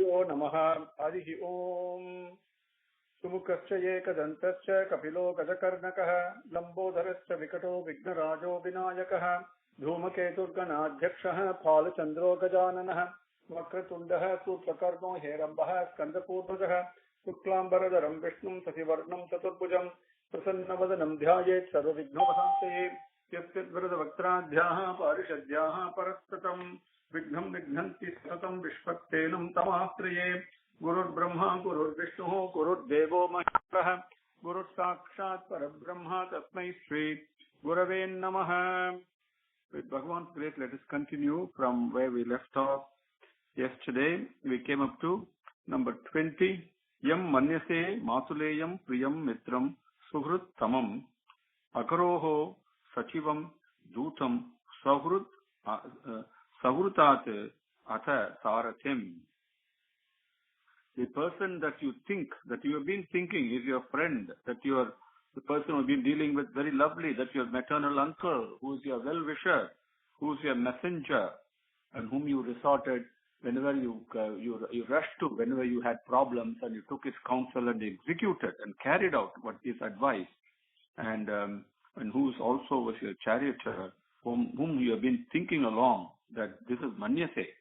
Gurubhyo Namaha. Harihi Om. Sumukascha Ekadantaccha Kapilo Gadakarnakaha Lambodharascha Vikato Vignarajo Vinayakaha Dhumaketurganadhyakshaha Phalachandro Gajananaha Vakratundaha Surpakarno Herambaha Skandapurvajaha Suklambaradaram Vishnum Sasivarnam Chaturbhujam Prasannavadanam Dhyayet Sarvavignopasantaye Yasyat Viradavaktraadhyaha Parishadhyaha Parastatam Vignam Vignanti Satam Vishpaktenam Tamastraye Gurur Brahma, Gurur Vishnu, Gurur Devo Maheshwara, Gurur Sakshat Parabrahma, Tasmai Shri Gurave Namaha. With Bhagavan's grace, let us continue from where we left off yesterday. We came up to number 20. Yam Manyase Matuleyam Priyam Mitram Suhrut Tamam Akaroho Sachivam Dutam Sahrutat Atha Sarathim. The person that you think, that you have been thinking is your friend, that you are the person who have been dealing with very lovely, that your maternal uncle, who is your well-wisher, who is your messenger, and whom you resorted whenever you rushed to, whenever you had problems, and you took his counsel and executed and carried out what his advice, and who is also was your charioteer, whom you have been thinking along, that this is Manyase.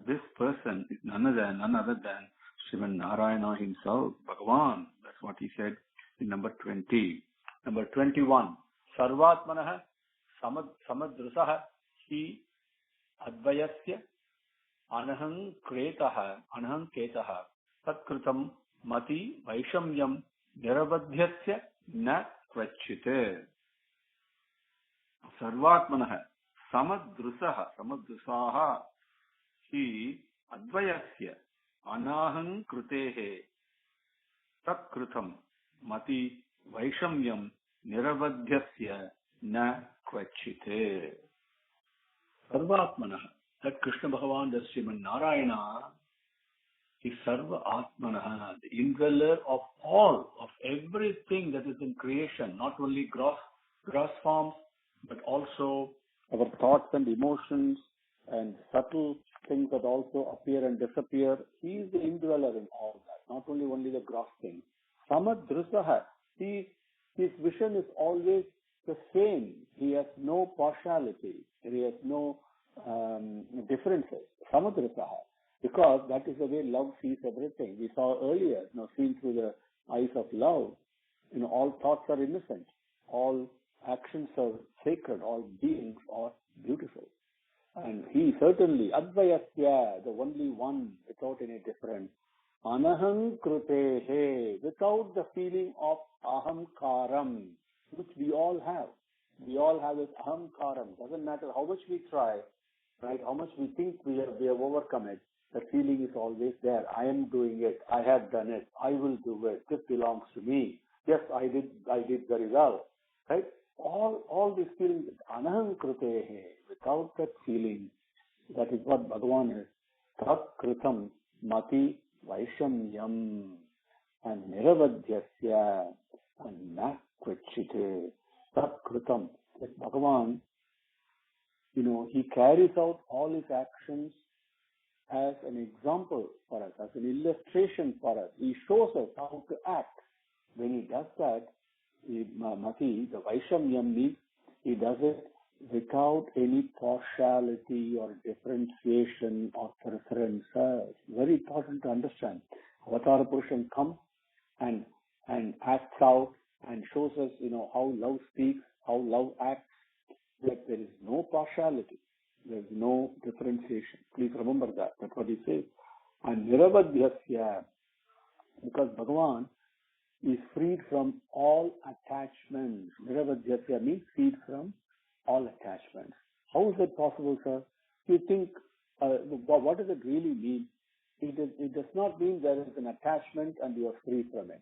This person is none other than Srimad Narayana himself, Bhagavan. That's what he said in number 20. Number 21. Sarvatmanaha samadrusaha hi advayasya anaham kretaha tatkritam mati vaishamyam nirabadhyasya na kvachite. Sarvatmanaha samadrusaha hi advayasya anaham krutehe tatkritam mati vaishamyam nirabadhyasya na kvachite. Sarvatmanaha, that Krishna Bhagavan, the Srimad Narayana, is Sarva Atmanaha, the indweller of all, of everything that is in creation, not only gross forms, but also our thoughts and emotions and subtle things that also appear and disappear. He is the indweller in all that, not only the gross things. Samadrusaha, his vision is always the same. He has no partiality. He has no differences. Samadrusaha, because that is the way love sees everything. We saw earlier, seen through the eyes of love, all thoughts are innocent. All actions are sacred. All beings are beautiful. And he certainly, Advayasya, the only one, without any difference. Anaham krutehe, without the feeling of ahamkaram, which we all have. We all have this ahamkaram. Doesn't matter how much we try, right? How much we think we have overcome it. The feeling is always there. I am doing it. I have done it. I will do it. This belongs to me. Yes, I did very well. Right? All these feelings, anaham krutehe, without that feeling, that is what Bhagavan is. Tat kritam mati vaishamyam and niravadhyasya and nakwachite. Tat kritam. That Bhagavan, he carries out all his actions as an example for us, as an illustration for us. He shows us how to act. When he does that, Mati, the Vaishamyam means he does it without any partiality or differentiation or preference. Very important to understand. Avatara Purushan comes and acts out and shows us, how love speaks, how love acts, that there is no partiality, there is no differentiation. Please remember that. That's what he says. And Nirabadhyasya, because Bhagavan is freed from all attachments. Nirabadhyasya means freed from all attachments. How is that possible, sir? You think, what does it really mean? It does not mean there is an attachment and you are free from it.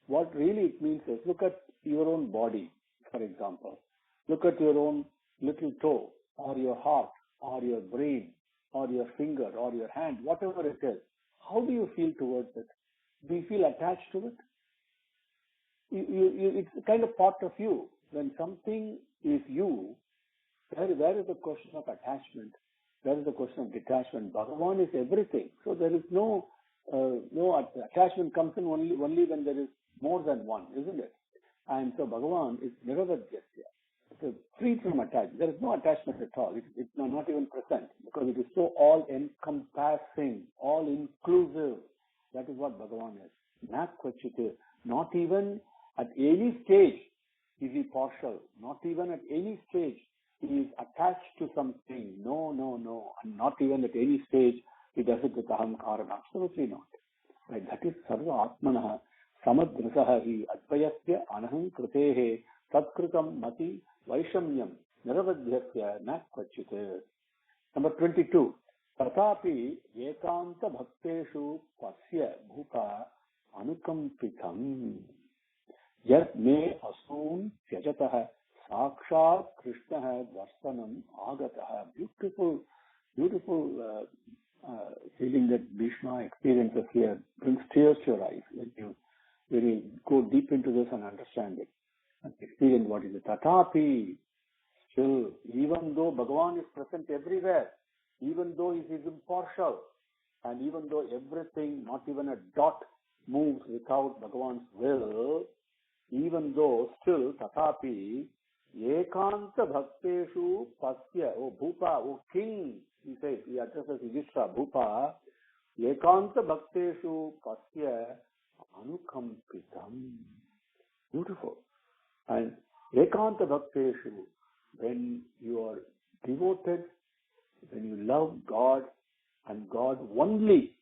What really it means is, look at your own body, for example. Look at your own little toe, or your heart, or your brain, or your finger, or your hand, whatever it is. How do you feel towards it? Do you feel attached to it? It's kind of part of you. When something is you, where is the question of attachment? That is the question of detachment. Bhagavan is everything. So there is no attachment comes in only when there is more than one, isn't it? And so Bhagavan is Niravadhyasya. So free from attachment. There is no attachment at all. It's not even present because it is so all-encompassing, all-inclusive. That is what Bhagavan is. Nakwachite. Not even at any stage is he partial. Not even at any stage he is attached to something. No. And not even at any stage he does it with ahamkaran. Absolutely not. Right? That is sarva atmanaha samadrisaha hi advayasya anaham kritehe tatkritam mati vaishamyam niravadhyasya nakwachite. Number 22. Tatapi ekanta bhakteshu pasya bhupa anukampitam yat me asun tyajatah sakshat krishnah darsanam agatah. Beautiful feeling that Bhishma experiences here brings tears to your eyes when you go deep into this and understand it and experience what is it. Tatapi, still, even though Bhagavan is present everywhere, even though he is impartial, and even though everything, not even a dot, moves without Bhagavan's will, even though still, tatapi, ekanta bhakteshu pasya, O Bhupa, O King, he says, he addresses Yudhishthira, Bhupa, ekanta bhakteshu pasya anukampitam. Beautiful. And ekanta bhakteshu, when you are devoted, when you love God and God only,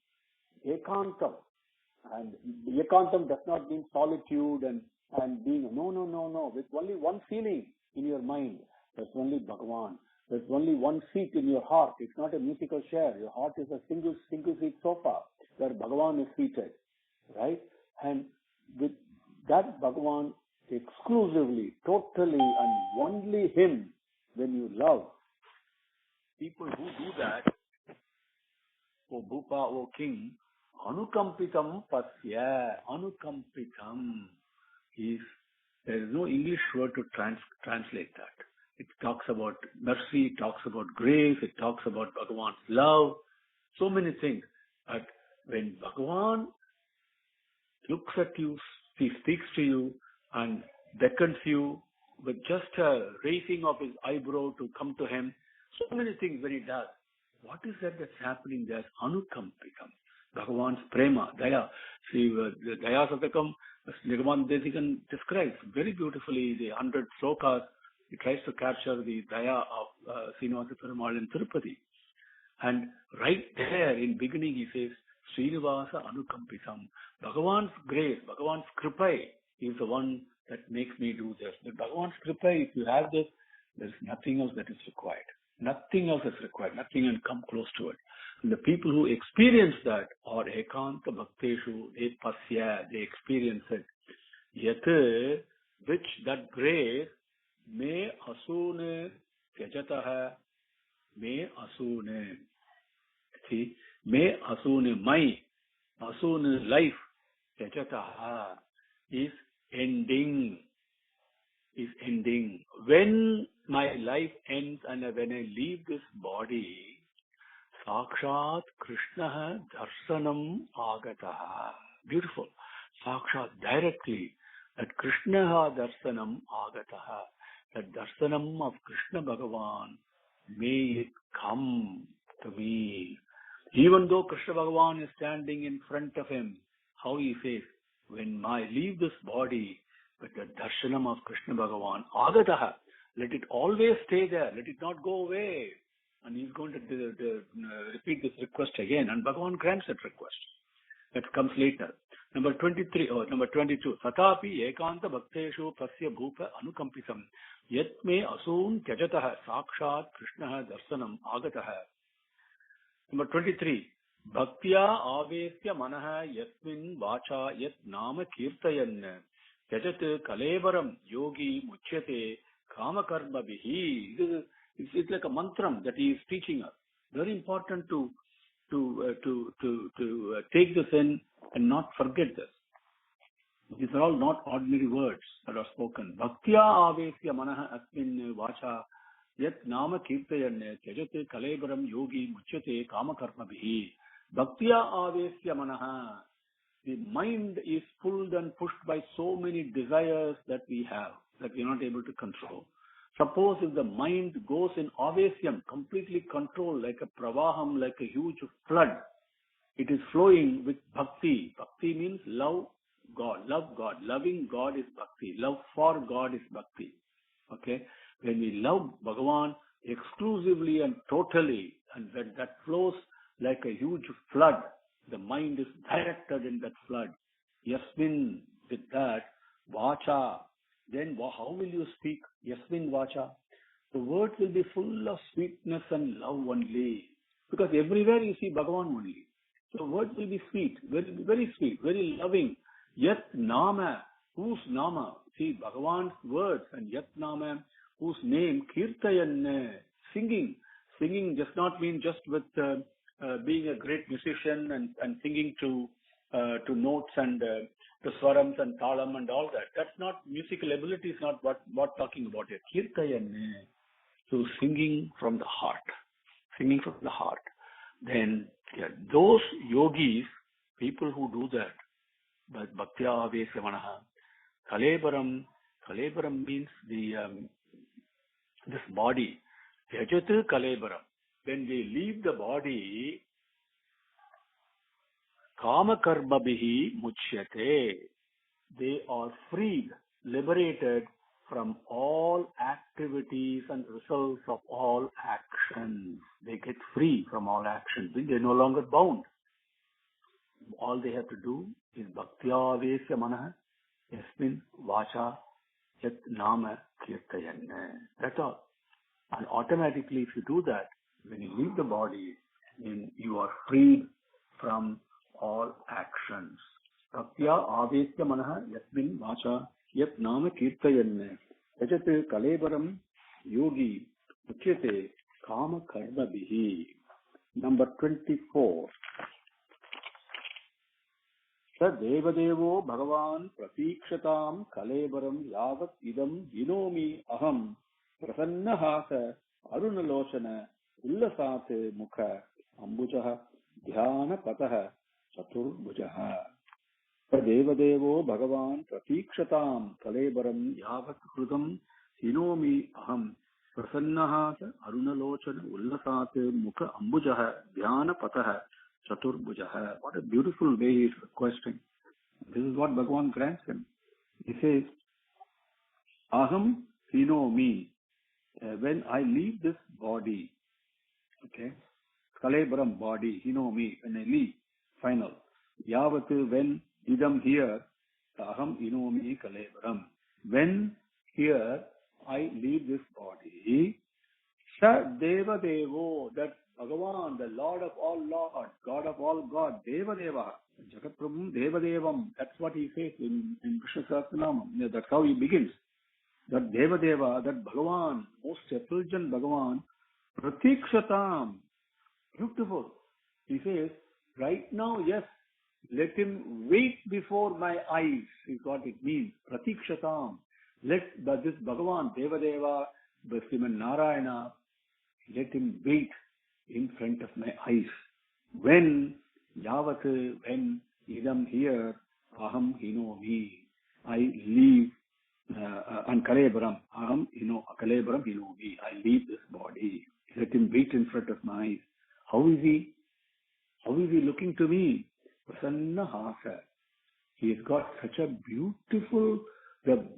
ekantam. And ekantam does not mean solitude and being, no. With only one feeling in your mind, there's only Bhagavan. There's only one seat in your heart. It's not a musical chair. Your heart is a single seat sofa where Bhagavan is seated, right? And with that Bhagavan exclusively, totally, and only Him, when you love, people who do that, O Bhupa, O King, anukampitam pasya, anukampitam there is no English word to translate that. It talks about mercy, it talks about grace, it talks about Bhagavan's love, so many things. But when Bhagavan looks at you, he speaks to you and beckons you with just a raising of his eyebrow to come to him, so many things when he does. What is that that's happening there? Anukampitam. Bhagavan's prema, daya. See, the Daya Sathakam, Nirvan Desikan describes very beautifully the 100 slokas. He tries to capture the daya of Srinivasa Perumal in Tirupati. And right there in beginning he says, Srinivasa Anukampitam. Bhagavan's grace, Bhagavan's kripai is the one that makes me do this. But Bhagavan's kripai, if you have this, there is nothing else that is required. Nothing else is required. Nothing can come close to it. And the people who experience that are ekanta bhakteshu, they pasya, they experience it. Yat, which that grace, me asune tyajatah, me asune. See, me asune, my asune life, tyajatah, is ending. When my life ends and when I leave this body, Sakshat Krishna Darsanam Agataha. Beautiful. Sakshat, directly, that Krishna Darsanam Agataha, that Darsanam of Krishna Bhagavan, may it come to me. Even though Krishna Bhagavan is standing in front of him, how he says, when I leave this body, but the darshanam of Krishna Bhagavan, agataha, let it always stay there, let it not go away. And he's going to repeat this request again, and Bhagavan grants that request. That comes later. Number 22. Tatapi ekanta bhakteshu pasya bhupa anukampitam yat me asun tyajatah sakshat Krishna darsanam agataha. Number 23. Bhaktya avesya manaha yasmin vacha yat nama kirtayan Yajat kalevaram yogi muchyate kamakarma bihi. It's like a mantram that he is teaching us. Very important to take this in and not forget this. These are all not ordinary words that are spoken. Bhaktya avesya manaha asmin vacha Yat nama kirtayanne tyajate kalebaram yogi muchyate kama karmabhihi. Bhaktiya avesya manaha. The mind is pulled and pushed by so many desires that we have, that we are not able to control. Suppose if the mind goes in avesyam, completely controlled, like a pravaham, like a huge flood, it is flowing with bhakti. Bhakti means love God. Love God. Loving God is bhakti. Love for God is bhakti. Okay? When we love Bhagavan exclusively and totally, and when that flows like a huge flood, the mind is directed in that flood. Yasmin, with that, vacha, then how will you speak? Yasmin vacha. The words will be full of sweetness and love only. Because everywhere you see Bhagavan only. So words will be sweet, very, very sweet, very loving. Yat nama, whose nama? See Bhagavan's words, and yat nama, whose name, kirtayan, singing. Singing does not mean just with being a great musician and singing to notes and to swarams and talam and all that. That's not, musical ability is not what talking about here. Kirtayan, so singing from the heart. Singing from the heart. Then those yogis, people who do that, but bhaktya avesya manaha, kalebaram means this body. Yajat kalebaram. When they leave the body, kama karmabhihi muchyate. They are freed, liberated from all activities and results of all actions. They get free from all actions. They're no longer bound. All they have to do is bhaktya avesya manaha yasmin vacha yat nama kirtayanna. That's all. And automatically, if you do that, when you leave the body, then you are freed from all actions. Sathya avesya manaha yasmin vacha yat nama kirtayanne yajate kalebaram yogi uchyate kama karma bihi. Number 24. Sa devadevo bhagavan pratikshatam kalebaram yavat idam vinomi aham prasannahasa arunalochana ullasate mukha ambujaha dhyana pataha chaturbujaha. Devadevo Bhagavan pratikshatam kalebaram yavat krudam hinomi aham prasannahasa arunalochana ullasate mukha ambujaha dhyana pataha chaturbujaha. What a beautiful way he is requesting. This is what Bhagavan grants him. He says, aham hinomi. When I leave this body, okay, kalebaram body, hinomi, when I leave, final. Yavat, when idam here, aham inomi kalebaram. When here I leave this body, sa deva devo, that Bhagavan, the Lord of all Lords, God of all God, deva deva, Jagat Prabhu deva devam. That's what he says in Krishna Sahasranamam. That's how he begins. That deva deva, that Bhagavan, most effulgent Bhagavan, pratikshatam. Beautiful. He says, right now, yes, let him wait before my eyes, is what it means. Pratikshatam. Let this Bhagavan, Devadeva, Srimad Narayana, let him wait in front of my eyes. When, yavat, when idam here, aham hinomi, I leave, and kalebaram, aham kalebaram hinomi, I leave this body. Let him wait in front of my eyes. How is he? How is he looking to me? Prasanna hasa. He has got such a beautiful, the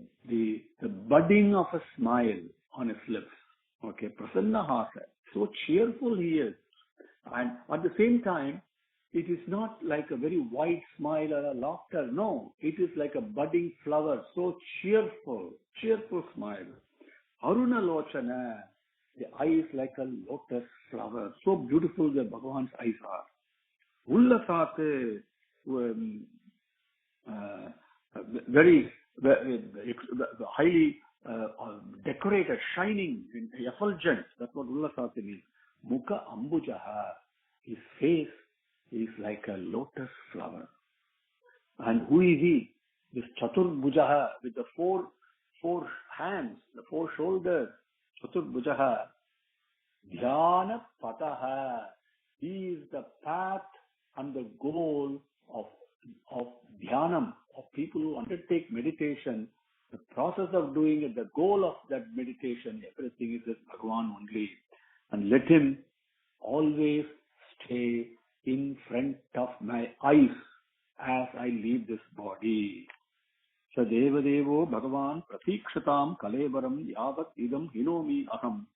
budding of a smile on his lips. Okay, prasanna hasa. So cheerful he is. And at the same time, it is not like a very wide smile or a laughter. No, it is like a budding flower. So cheerful smile. Aruna lochana. The eyes like a lotus flower. So beautiful the Bhagavan's eyes are. Ullasate, very highly decorated, shining, effulgent. That's what Ullasate means. Mukha ambujaha. His face is like a lotus flower. And who is he? This chaturbujaha with the four hands, the four shoulders. Chaturbujaha, Dhyana Pataha. He is the path and the goal of Dhyanam, of people who undertake meditation. The process of doing it, the goal of that meditation, everything is with Bhagavan only. And let him always stay in front of my eyes as I leave this body. So Devadevo Bhagavan Pratikshatam Kalevaram Yavat Idam Hinomi Aham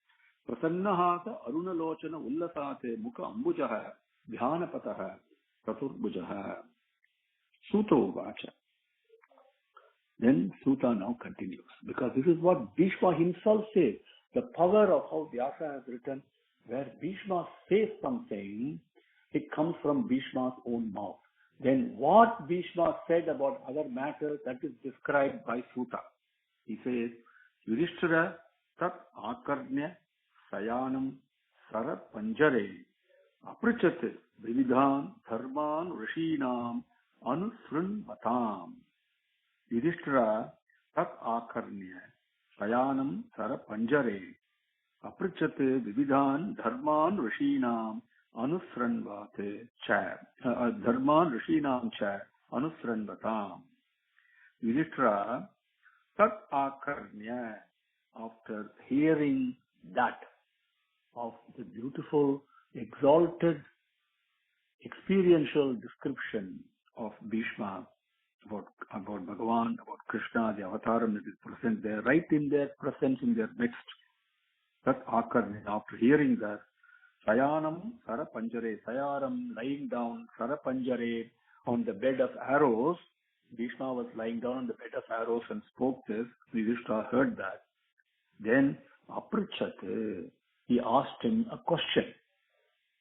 Prasannahata Arunalochana Ullasate Mukha Ambujaha Dhyanapataha Chaturbujaha. Sutta Uvacha. Then Sutta now continues, because this is what Bhishma himself says. The power of how Vyasa has written, where Bhishma says something, it comes from Bhishma's own mouth. Then what Bhishma said about other matters, that is described by Sutta. He says, Yudhishthira tat akarnya sayanam sara panjare aprichat vividhan dharman rishinam anusrunvatam. Yudhishthira tat akarnya sayanam sara panjare aprichat vividhan dharman rishinam anusranvate cha dharman rishinam cha anusranvatam. Yudhishthira tat akarnya, after hearing that of the beautiful exalted experiential description of Bhishma about Bhagavan, about Krishna, the avataram that is present there, right in their presence, in their midst. That akarnya, after hearing that, Sayanam Sarapanjare, Sayaram lying down, Sarapanjare on the bed of arrows. Bhishma was lying down on the bed of arrows and spoke this. Yudhishthira heard that. Then Aprichat, he asked him a question.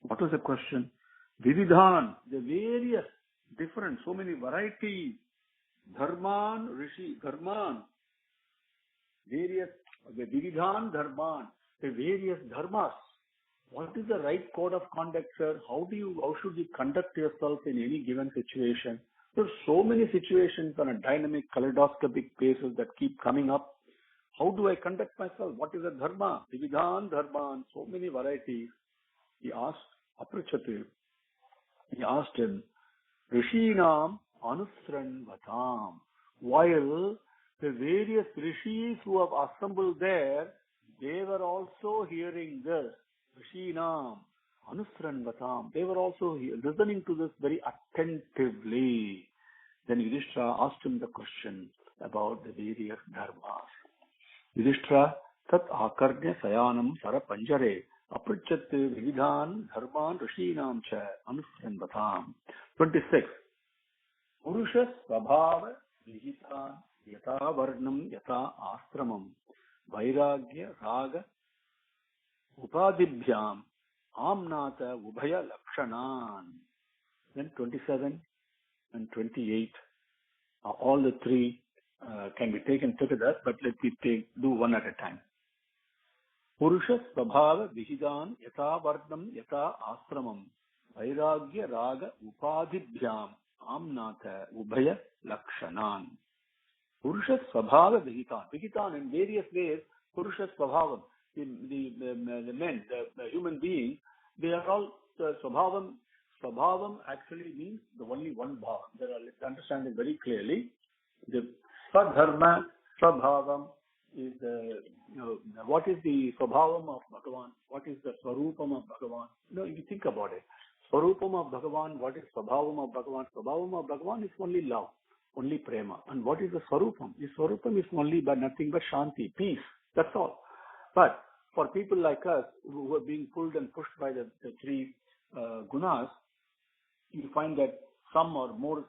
What was the question? Vividhan, the various different, so many varieties. Dharman, Rishi, Dharman, various, the Vividhan Dharman, the various dharmas. What is the right code of conduct, sir? How should you conduct yourself in any given situation? There are so many situations on a dynamic, kaleidoscopic basis that keep coming up. How do I conduct myself? What is a dharma? Vividhan Dharman, so many varieties. He asked Aprichat. He asked him, Rishinam Anusranvatam. While the various rishis who have assembled there, they were also hearing this. Rishinam Anusranvatam. They were also listening to this very attentively. Then Yudhishthira asked him the question about the various dharmas. Yudhishthira tat akarnya sayanam sara panjare aprichat vividhan dharman rishinam cha anusranvatam. 26. Purusha svabhava vihitan yata varnam yata astramam vairagya raga upadibhyam amnata ubhaya lakshanan. Then 27 and 28, all the three can be taken together, but let me do one at a time. Purusha svabhava vihidan yata varnam yata astramam vairagya raga upadibhyam amnata ubhaya lakshanan. Purusha svabhava vihitan. Vihitan in various ways. Purusha svabhavam. The men, the human beings, they are all svabhavam. Svabhavam actually means the only one bhavam. Let's understand it very clearly. The Swadharma, Swabhavam is what is the Swabhavam of Bhagavan? What is the Swarupam of Bhagavan? You think about it. Swarupam of Bhagavan, what is Swabhavam of Bhagavan? Swabhavam of Bhagavan is only love, only prema. And what is the Swarupam? The Swarupam is only but nothing but Shanti, peace. That's all. But for people like us who are being pulled and pushed by the three gunas, you find that some are more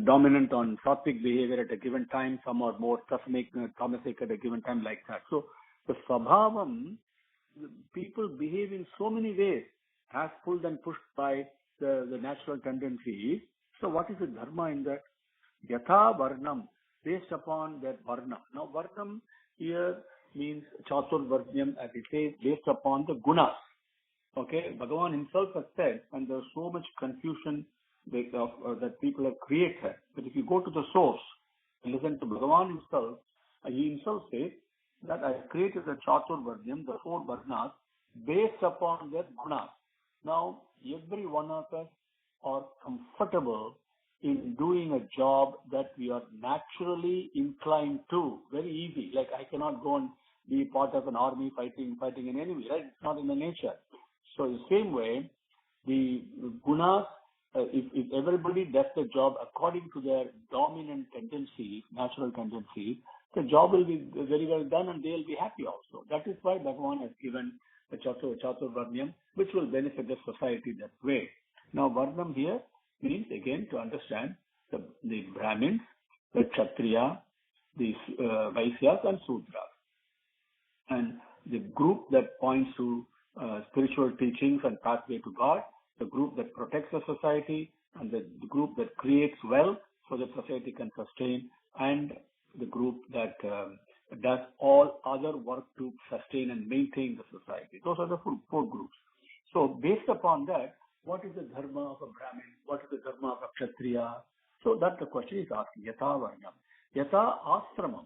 dominant on sattvic behavior at a given time, some are more tamasic at a given time, like that. So the svabhavam, people behave in so many ways, has pulled and pushed by the natural tendencies. So what is the dharma in that? Yatha varnam, based upon that varna. Now varnam here means chatur varnyam, as it says, based upon the gunas. Okay, Bhagavan himself has said, and there's so much confusion that people have created. But if you go to the source and listen to Bhagavan himself, he himself says that I created the Chaturvarnyam, the 4 Varnas, based upon their gunas. Now, every one of us are comfortable in doing a job that we are naturally inclined to. Very easy. Like I cannot go and be part of an army fighting an enemy, right? It's not in the nature. So in the same way, the gunas, if everybody does the job according to their dominant tendencies, natural tendencies, the job will be very well done and they will be happy also. That is why Bhagavan has given the Chaturvarnyam, which will benefit the society that way. Now, Varnam here means, again, to understand the Brahmins, the Kshatriya, the Vaisyas and Sudras. And the group that points to spiritual teachings and pathway to God, the group that protects the society, and the group that creates wealth so that society can sustain, and the group that does all other work to sustain and maintain the society. Those are the 4 groups. So based upon that, what is the dharma of a Brahmin? What is the dharma of a Kshatriya? So that the question is asking. Yatha Varnam. Yatha Ashramam.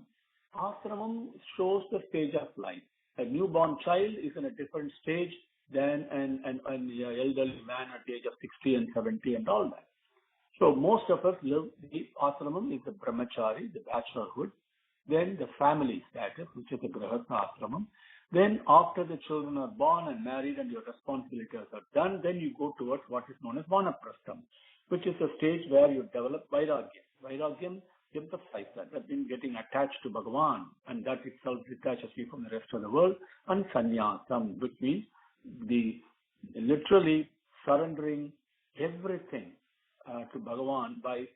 Ashramam shows the stage of life. A newborn child is in a different stage than an elderly man at the age of 60 and 70 and all that. So most of us live, the ashramam is the brahmachari, the bachelorhood, then the family status, which is the grihastha ashramam. Then after the children are born and married and your responsibilities are done, then you go towards what is known as vanaprastham, which is a stage where you develop vairagyam. Vairagyam emphasizes that means getting attached to Bhagavan, and that itself detaches you from the rest of the world, and sannyasam, which means literally surrendering everything to Bhagavan by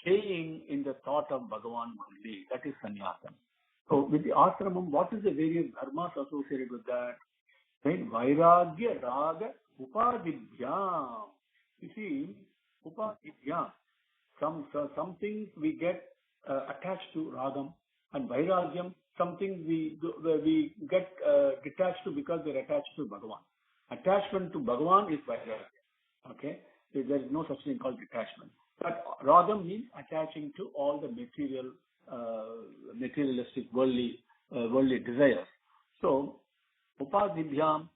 staying in the thought of Bhagavan only. That is sannyasam. So with the ashramam, what is the various dharmas associated with that? Right? Vairagya, raga, upadibhyam. You see, upadibhyam. Some things we get attached to ragam, and vairagyam, something we get detached to because we're attached to Bhagavan. Attachment to Bhagavan is vairagya. Okay? There is no such thing called detachment. But ragam means attaching to all the materialistic worldly desires. So, upadibhyam,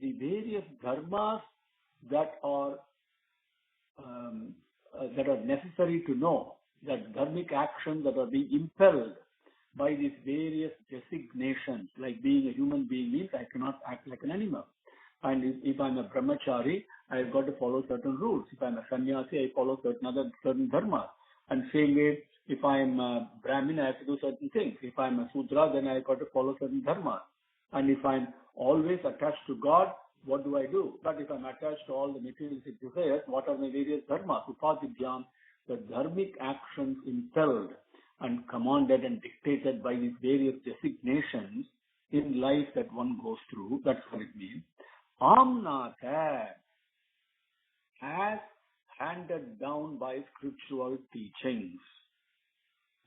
the various dharmas that are necessary to know, that dharmic actions that are being impelled by these various designations, like being a human being means I cannot act like an animal. And if I'm a brahmachari, I've got to follow certain rules. If I'm a sannyasi, I follow certain dharmas. And same way, if I'm a Brahmin, I have to do certain things. If I'm a Sudra, then I've got to follow certain dharmas. And if I'm always attached to God, what do I do? But if I'm attached to all the materialistic desires, what are my various dharmas? Upadibhyam, the dharmic actions impelled and commanded and dictated by these various designations in life that one goes through. That's what it means. Amnatha, as handed down by scriptural teachings.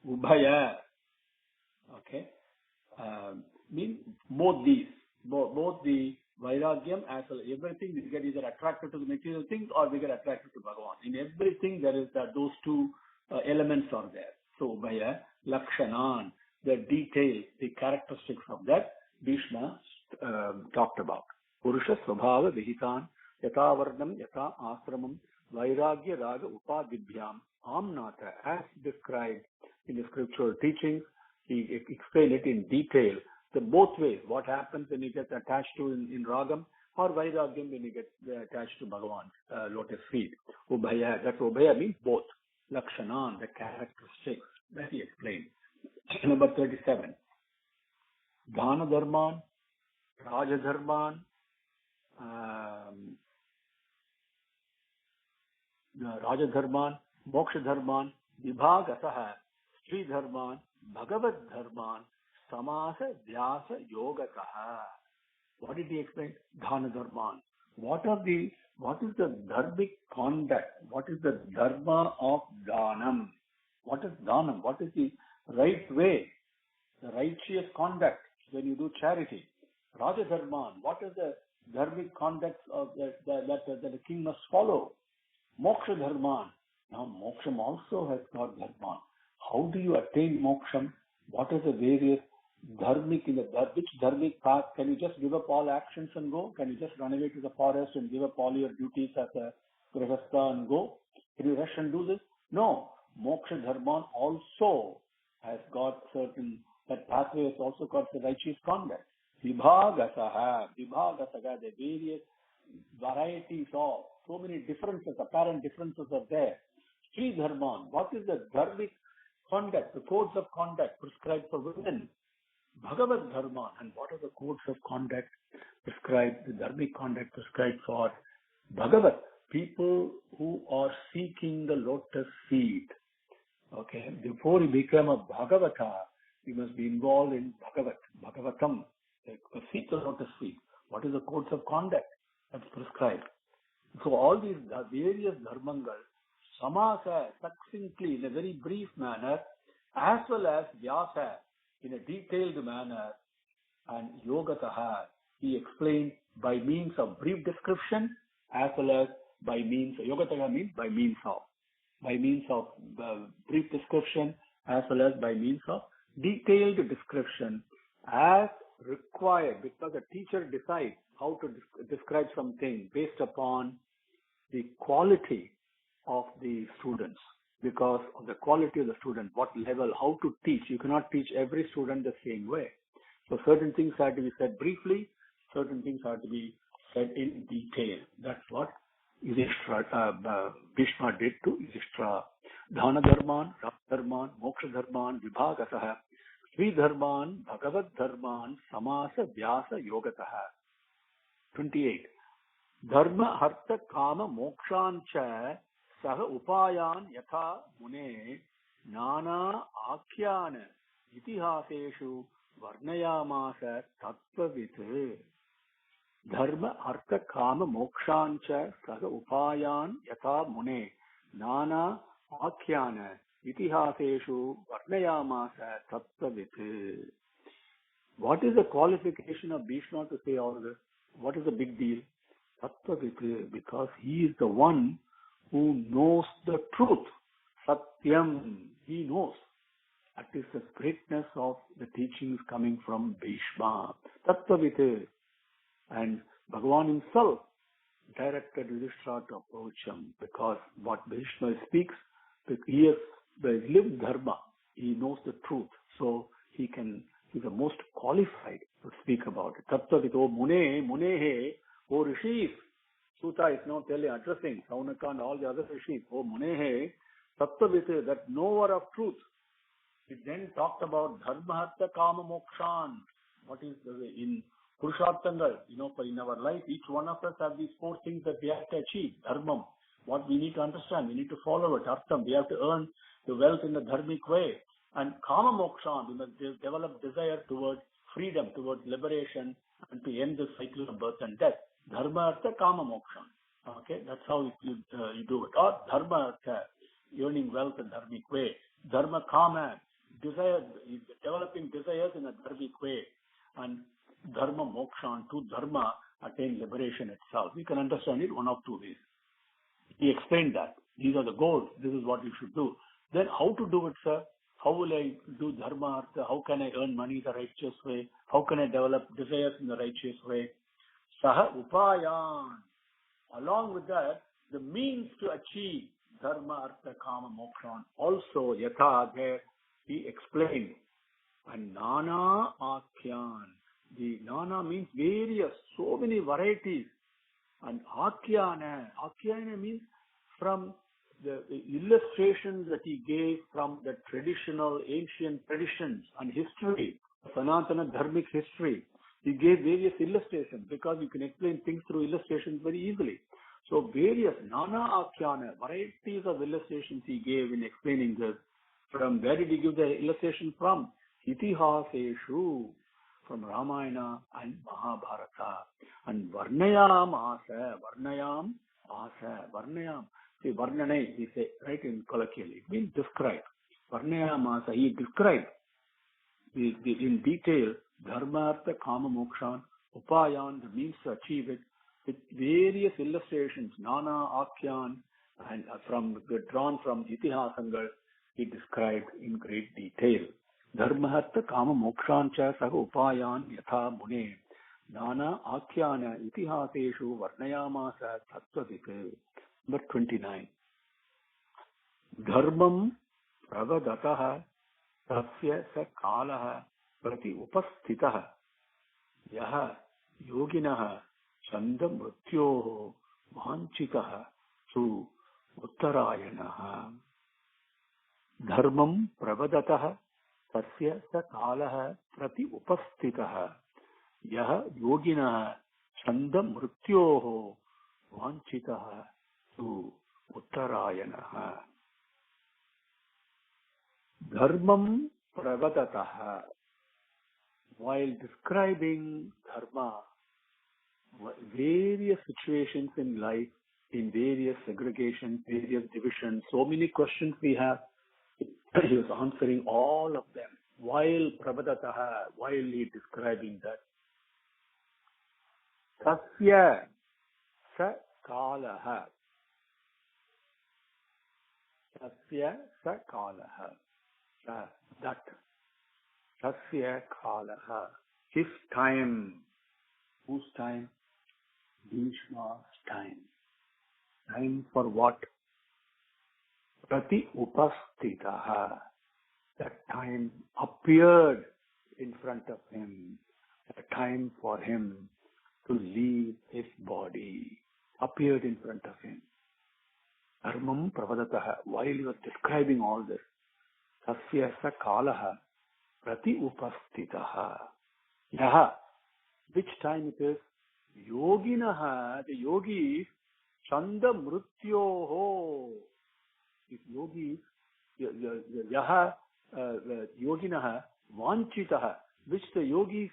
Ubhaya, okay, mean both these, both the vairagyam as well as everything, we get either attracted to the material things or we get attracted to Bhagavan. In everything there is those 2 elements are there. So Ubhaya, Lakshanan, the details, the characteristics of that Bhishma talked about. Purusha Svabhava Vihitan, Yatha Varnam, Yatha Ashramam, Vairagya Raga Upadibhyam, Amnata, as described in the scriptural teachings. He explained it in detail, the both ways, what happens when you get attached to in ragam, or vairagyam when you get attached to Bhagavan's lotus feet. Ubhaya, that Ubhaya means both. Lakshanan, the characteristics that he explained. Number 37. Dhana Dharman, Raja Dharman, Raja Dharman, Moksha Dharman, Vibhagasaha, Sri Dharman, Bhagavad Dharman, Samasa Vyasa Yogataha. What did he explain? Dhana Dharman. What is the dharmic conduct? What is the dharma of dhanam? What is dhanam? What is the right way, the righteous conduct when you do charity? Raja Dharman. What is the dharmic conduct of that the king must follow? Moksha Dharman. Now, moksham also has got dharma. How do you attain moksham? What are the various Dharmic, which dharmic path? Can you just give up all actions and go? Can you just run away to the forest and give up all your duties as a grihastha and go? Can you rush and do this? No. Moksha dharma also has got certain, that pathway has also got the righteous conduct. Vibhagasaha, the various varieties of, so many differences, apparent differences are there. Sri Dharman, what is the dharmic conduct, the codes of conduct prescribed for women? Bhagavad Dharma, and what are the codes of conduct prescribed, the dharmic conduct prescribed for Bhagavat, people who are seeking the lotus feet. Okay, before you become a Bhagavata, you must be involved in Bhagavatam, seek the lotus feet. What is the codes of conduct that's prescribed? So all these various dharmangal, samasa, succinctly, in a very brief manner, as well as vyasa, in a detailed manner, and yogataha, he explained by means of brief description, as well as by means, yogataha means by means of brief description, as well as by means of detailed description, as required, because the teacher decides how to describe something based upon the quality of the students, because of the quality of the student, what level, how to teach. You cannot teach every student the same way. So certain things have to be said briefly, certain things have to be said in detail. That's what Bhishma did to Yudhishthira. Dhana dharman, Ram dharman, moksha dharman, vibhagasaha, Sri dharman, Bhagavad dharman, samasa, vyasa, yogataha. 28. Dharma, hartha, kama, mokshancha, saha upayan yatha mune, nana akhyana, itihaseshu, varnayamasa, tattvavit. Dharma, artha, kama, mokshancha, saha upayan yatha mune, nana akhyana, itihaseshu, varnayamasa, tattvavit. What is the qualification of Bhishma to say all this? What is the big deal? Tattvavit, because he is the one who knows the truth. Satyam, he knows. That is the greatness of the teachings coming from Bhishma. Tattvavit. And Bhagavan himself directed Yudhishthira to approach him, because what Bhishma speaks, he has lived dharma. He knows the truth. So he's the most qualified to speak about it. Tattvavit, O Munehe, O Rishis. Sutta is now addressing Saunaka and all the other Rishis. O Munehe, Tattvavit, that knower of truth. It then talked about Dharma, Hatha, Kama, Mokshan. What is in Purusharthangal, for in our life, each one of us have these four things that we have to achieve. Dharmam, what we need to understand, we need to follow it. Artham, we have to earn the wealth in a dharmic way. And Kama Mokshan, we must develop desire towards freedom, towards liberation, and to end the cycle of birth and death. Dharma Artha Kama Mokshan. Okay, that's how you do it. Or Dharma Artha, earning wealth in a dharmic way. Dharma Kama, desire, developing desires in a dharmic way. And Dharma Mokshan, to Dharma, attain liberation itself. We can understand it one of two ways. He explained that. These are the goals. This is what you should do. Then how to do it, sir? How will I do Dharma Artha? How can I earn money the righteous way? How can I develop desires in the righteous way? Saha Upayan. Along with that, the means to achieve Dharma Artha Kama Mokshan. Also, Yatha, there he explained. And Nana Akhyan. The Nana means various, so many varieties. And Akhyana means from the illustrations that he gave from the traditional, ancient traditions and history, Sanatana Dharmic history. He gave various illustrations, because you can explain things through illustrations very easily. So various Nana Akhyana, varieties of illustrations he gave in explaining this. From where did he give the illustration from? Itihaseshu, from Ramayana and Mahabharata. And Varnayam Asa, Varnayam. See, Varnanai, we say, right, in colloquially. It means describe. Varnayam Asa, he described in detail Dharma, Artha, Kama, Mokshan, Upayan, the means to achieve it, with various illustrations, Nana, Akhyan, and drawn from Itihasangal, he described in great detail. धर्महत्त काम मोक्षांच सह उपायान यथा मुने नाना आख्यान इतिहासेषु वर्णयामास तत्त्ववित्. Number 29. धर्मं प्रवदतः तस्य स कालः प्रति उपस्थितः यः योगिनः छन्दमृत्योः वाञ्छितः सु उत्तरायणः. धर्मं प्रवदतः तस्य स कालः प्रति उपस्थितः यः योगिनः छन्दमृत्योः वाञ्छितः सु उत्तरायणः. Dharmam pravadataha. While describing dharma, various situations in life, in various segregations, various divisions, so many questions we have, he was answering all of them. While pravadataha, while he describing that, Sathya sa kalaha. Sathya sa kalaha. That Sathya Kalaha, his time. Whose time? Bhishma's time. Time for what? Prati Upastitaha. That time appeared in front of him. A time for him to leave his body. Appeared in front of him. Dharmam Pravadataha. While he was describing all this, Tasya sa Kalaha Prati Upastitaha. Yaha. Which time it is? Yoginaha, the yogis, Chanda Mrutyoho. If yogis, Yaha, Yoginaha, Vanchitaha, which the yogis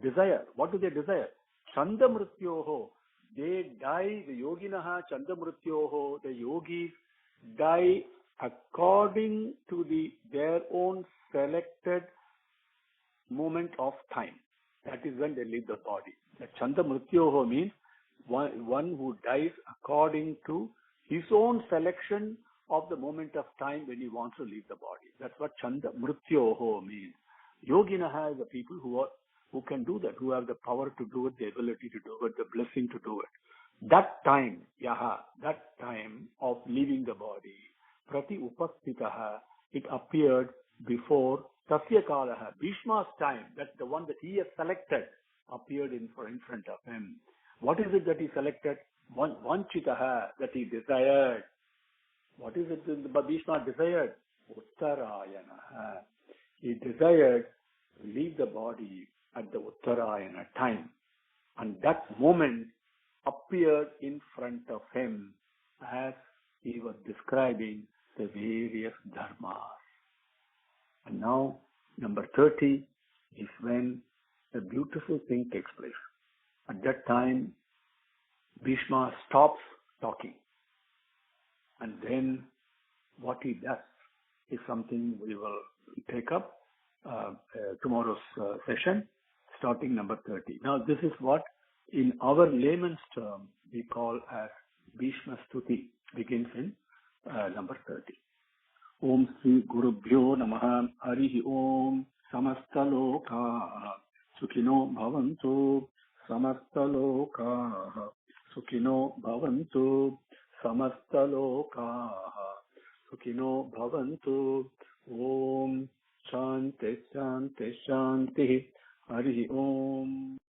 desire. What do they desire? Chanda Mrutyoho. They die, the Yoginaha, Chanda Mrutyoho, the yogis die according to their own selected moment of time. That is when they leave the body. The Chanda Mrityoho means one who dies according to his own selection of the moment of time when he wants to leave the body. That's what Chanda Mrityoho means. Yoginaha is the people who can do that, who have the power to do it, the ability to do it, the blessing to do it. That time, that time of leaving the body, Prati Upastitaha, it appeared before Sathya Kalaha, Bhishma's time, that's the one that he has selected, appeared in front of him. What is it that he selected? Vanchitaha, that he desired. What is it that Bhishma desired? Uttarayana. He desired to leave the body at the Uttarayana time. And that moment appeared in front of him as he was describing the various dharmas. And now, number 30 is when the beautiful thing takes place. At that time, Bhishma stops talking. And then what he does is something we will take up tomorrow's session, starting number 30. Now, this is what in our layman's term we call as Bhishma Stuti, begins in number 30. Om Sri Gurubhyo Namaha Harihi Om Samastaloka Sukhino Bhavantu Samastaloka Sukhino Bhavantu Samastaloka Sukhino Bhavantu. Om Shanti Shanti Shanti Harihi Om.